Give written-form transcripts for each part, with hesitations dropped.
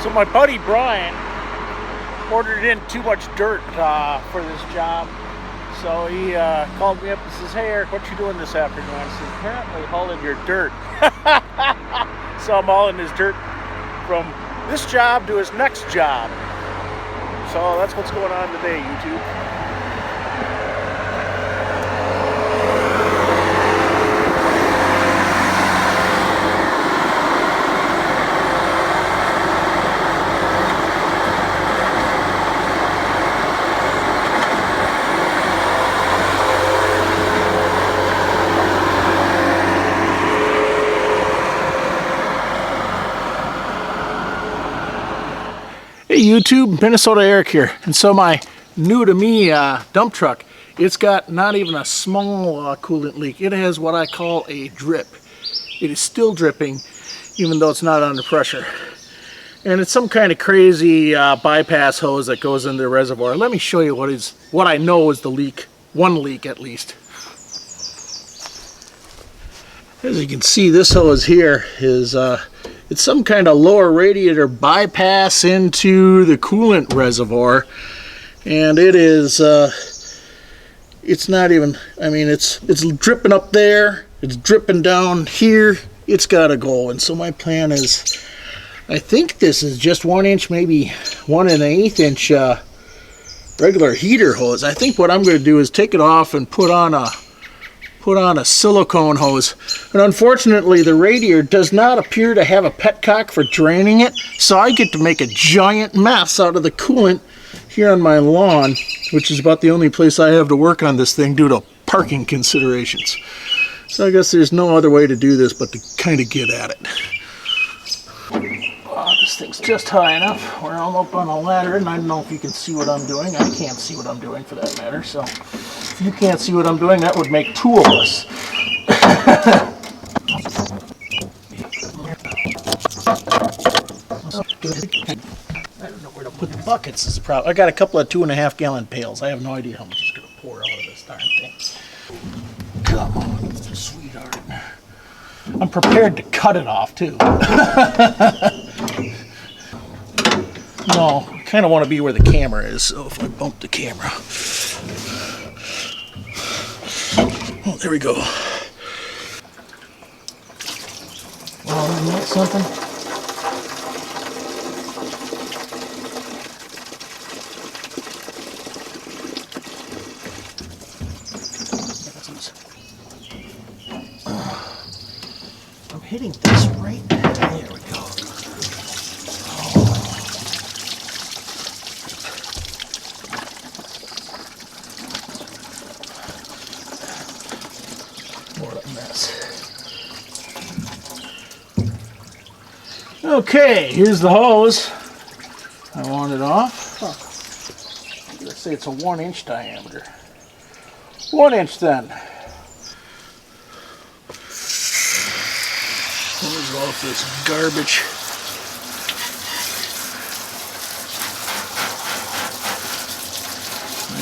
So my buddy Brian ordered in too much dirt for this job. So he called me up and says, "Hey Eric, what you doing this afternoon?" I said, "Apparently hauling your dirt." So I'm hauling his dirt from this job to his next job. So that's what's going on today, YouTube. Hey YouTube, MinnesotaEric here. And so my new to me dump truck, it's got not even a small coolant leak. It has what I call a drip. It is still dripping even though it's not under pressure. And it's some kind of crazy bypass hose that goes into the reservoir. Let me show you what I know is the leak. One leak at least. As you can see, this hose here is it's some kind of lower radiator bypass into the coolant reservoir, and it is it's not even, I mean, it's dripping up there, it's dripping down here, it's gotta go. And so my plan is, I think this is just 1 inch, maybe 1 1/8 inch regular heater hose. I think what I'm going to do is take it off and put on a silicone hose. And unfortunately the radiator does not appear to have a petcock for draining it, so I get to make a giant mess out of the coolant here on my lawn, which is about the only place I have to work on this thing due to parking considerations. So I guess there's no other way to do this but to kind of get at it. Oh, this thing's just high enough where I'm up on a ladder, and I don't know if you can see what I'm doing. I can't see what I'm doing for that matter, so if you can't see what I'm doing, that would make two of us. I don't know where to put the buckets is the problem. I got a couple of 2.5 gallon pails. I have no idea how much is going to pour out of this darn thing. Come on, sweetheart. I'm prepared to cut it off too. No, I kind of want to be where the camera is, so if I bump the camera. Oh, there we go. Oh, isn't that something? I'm hitting this right there. There we go. What a mess. Okay, here's the hose. I want it off. Let's say it's a 1 inch diameter. 1 inch then. Hose off this garbage.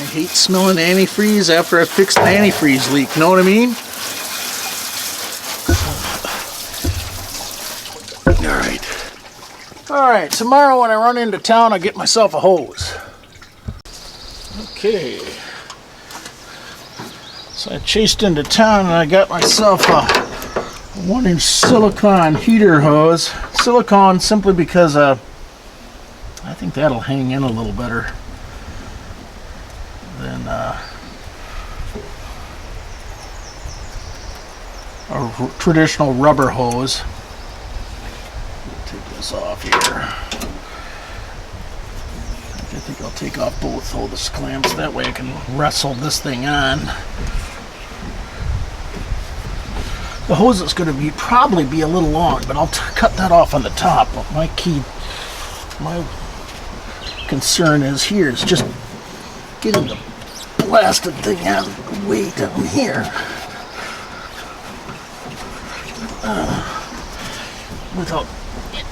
I hate smelling antifreeze after I fixed the antifreeze leak, know what I mean? Alright, tomorrow when I run into town, I'll get myself a hose. Okay. So I chased into town and I got myself a 1 inch silicone heater hose. Silicone simply because I think that'll hang in a little better than a traditional rubber hose. Take this off here. I think I'll take off both hose clamps, that way I can wrestle this thing on. The hose is going to probably be a little long, but I'll cut that off on the top. But my concern is here is just getting the blasted thing out way down here. Without it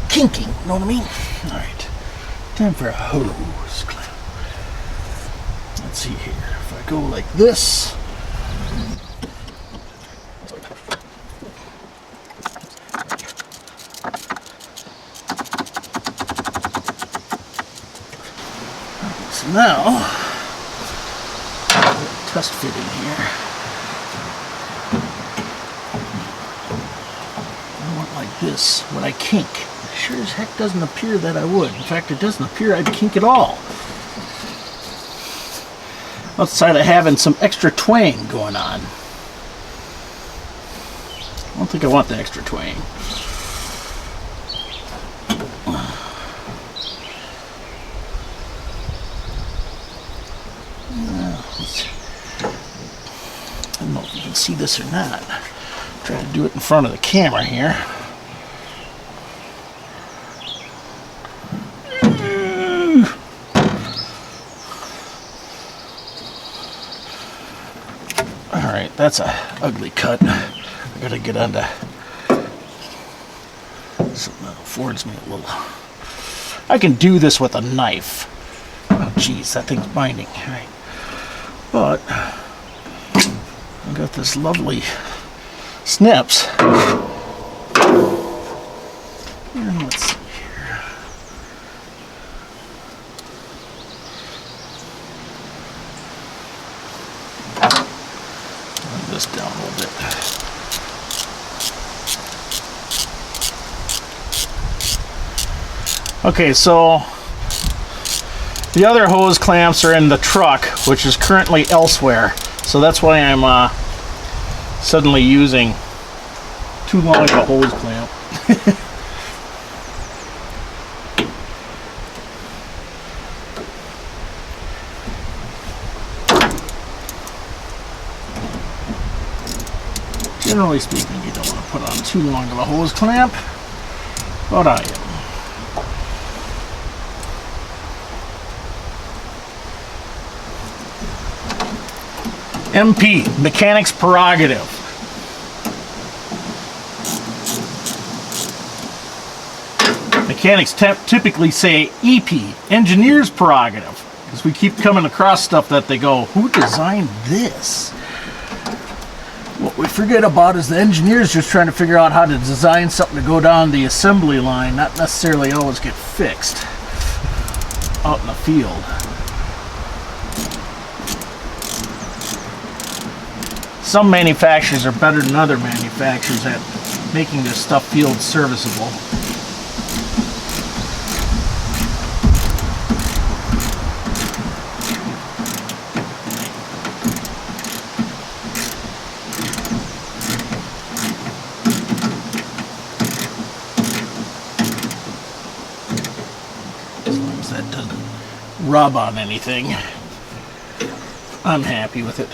kinking, you know what I mean? Alright, time for a hose clamp. Let's see here. If I go like this, Now, test fit in here. I want like this when I kink. It sure as heck doesn't appear that I would. In fact, it doesn't appear I'd kink at all. Outside of having some extra twang going on. I don't think I want the extra twang. I don't know if you can see this or not. Try to do it in front of the camera here. Alright, that's a ugly cut. I gotta get onto something that affords me a little. I can do this with a knife. Oh geez, that thing's binding. Right. But I got this lovely snips. And let's see here. Run this down a little bit. Okay, so the other hose clamps are in the truck, which is currently elsewhere. So that's why I'm suddenly using too long of a hose clamp. Generally speaking, you don't want to put on too long of a hose clamp, but I am. MP, mechanic's prerogative. Mechanics typically say EP, engineer's prerogative, because we keep coming across stuff that they go, who designed this? What we forget about is the engineer's just trying to figure out how to design something to go down the assembly line, not necessarily always get fixed out in the field. Some manufacturers are better than other manufacturers at making this stuff field serviceable. As long as that doesn't rub on anything, I'm happy with it.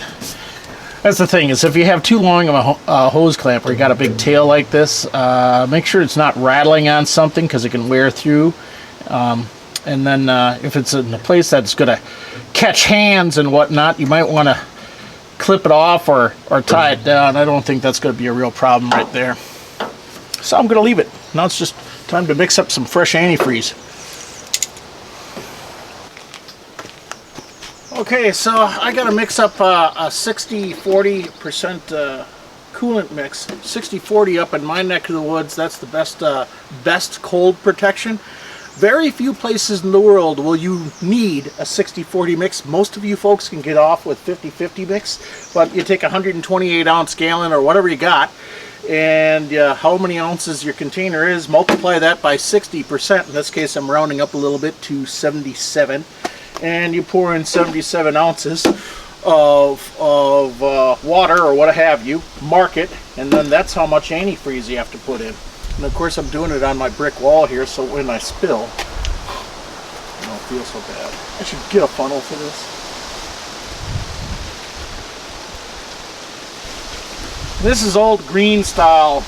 That's the thing, is if you have too long of a hose clamp or you got a big tail like this, make sure it's not rattling on something because it can wear through. And then if it's in a place that's going to catch hands and whatnot, you might want to clip it off or tie it down. I don't think that's going to be a real problem right there. So I'm going to leave it. Now it's just time to mix up some fresh antifreeze. Okay, so I got to mix up a 60-40% coolant mix. 60-40 up in my neck of the woods. That's the best cold protection. Very few places in the world will you need a 60-40 mix. Most of you folks can get off with 50-50 mix, but you take a 128-ounce gallon or whatever you got, and how many ounces your container is, multiply that by 60%. In this case, I'm rounding up a little bit to 77. And you pour in 77 ounces of water or what have you, mark it, and then that's how much antifreeze you have to put in. And of course I'm doing it on my brick wall here, so when I spill, I don't feel so bad. I should get a funnel for this. This is old green style.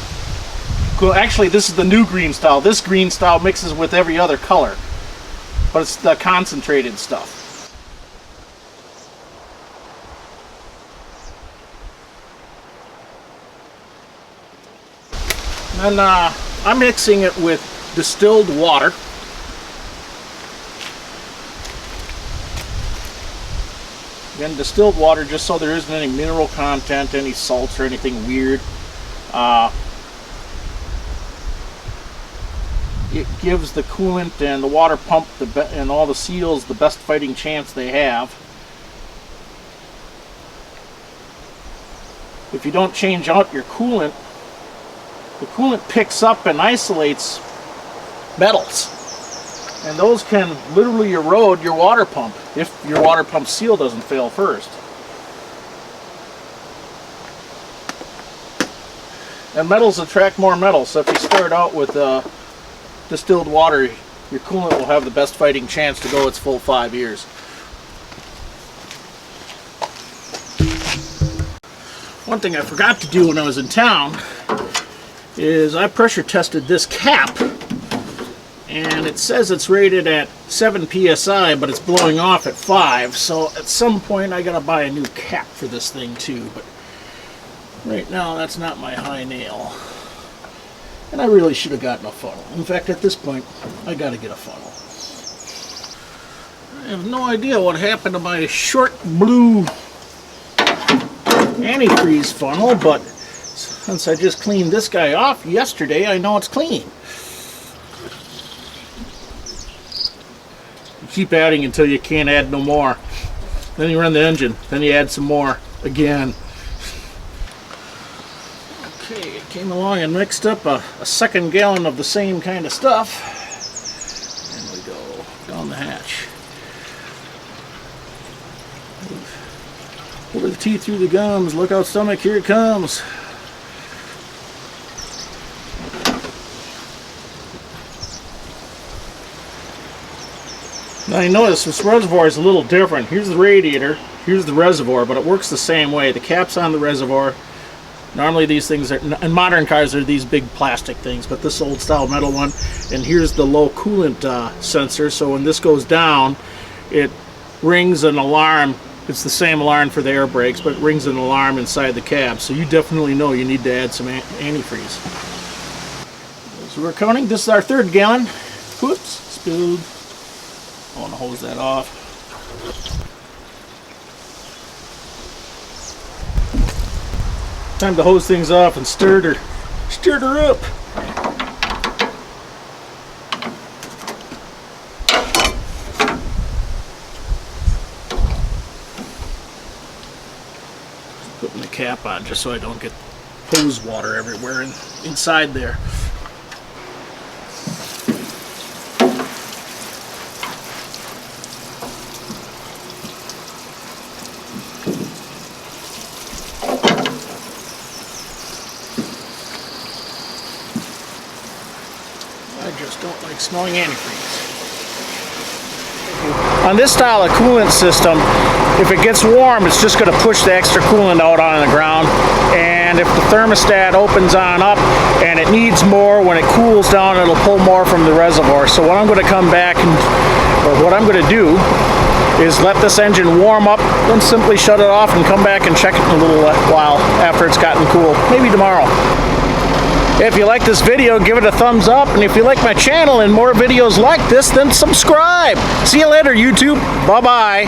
Well, actually this is the new green style. This green style mixes with every other color, but it's the concentrated stuff. And I'm mixing it with distilled water. Again, distilled water just so there isn't any mineral content, any salts or anything weird. it gives the coolant and the water pump and all the seals the best fighting chance they have. If you don't change out your coolant, the coolant picks up and isolates metals, and those can literally erode your water pump if your water pump seal doesn't fail first. And metals attract more metals, so if you start out with distilled water, your coolant will have the best fighting chance to go its full 5 years. One thing I forgot to do when I was in town is I pressure tested this cap, and it says it's rated at 7 psi, but it's blowing off at 5, so at some point I gotta buy a new cap for this thing too, but right now that's not my high nail. And I really should have gotten a funnel. In fact, at this point, I gotta get a funnel. I have no idea what happened to my short blue antifreeze funnel, but since I just cleaned this guy off yesterday, I know it's clean. You keep adding until you can't add no more. Then you run the engine, then you add some more again. Okay, it came along and mixed up a second gallon of the same kind of stuff. And we go down the hatch. Over the teeth through the gums, look out stomach, here it comes. Now you notice this reservoir is a little different. Here's the radiator, here's the reservoir, but it works the same way. The cap's on the reservoir. Normally these things are, in modern cars, are these big plastic things, but this old style metal one. And here's the low coolant sensor, so when this goes down, it rings an alarm. It's the same alarm for the air brakes, but it rings an alarm inside the cab, so you definitely know you need to add some antifreeze. So we're counting. This is our 3rd gallon. Whoops, spilled. I want to hose that off. Time to hose things off and stir her up. Putting the cap on just so I don't get hose water everywhere inside there. I just don't like smelling antifreeze. On this style of coolant system, if it gets warm, it's just going to push the extra coolant out on the ground. And if the thermostat opens on up and it needs more, when it cools down, it'll pull more from the reservoir. So what I'm going to come back or what I'm going to do is let this engine warm up, then simply shut it off and come back and check it in a little while after it's gotten cool. Maybe tomorrow. If you like this video, give it a thumbs up, and if you like my channel and more videos like this, then subscribe. See you later, YouTube. Bye-bye.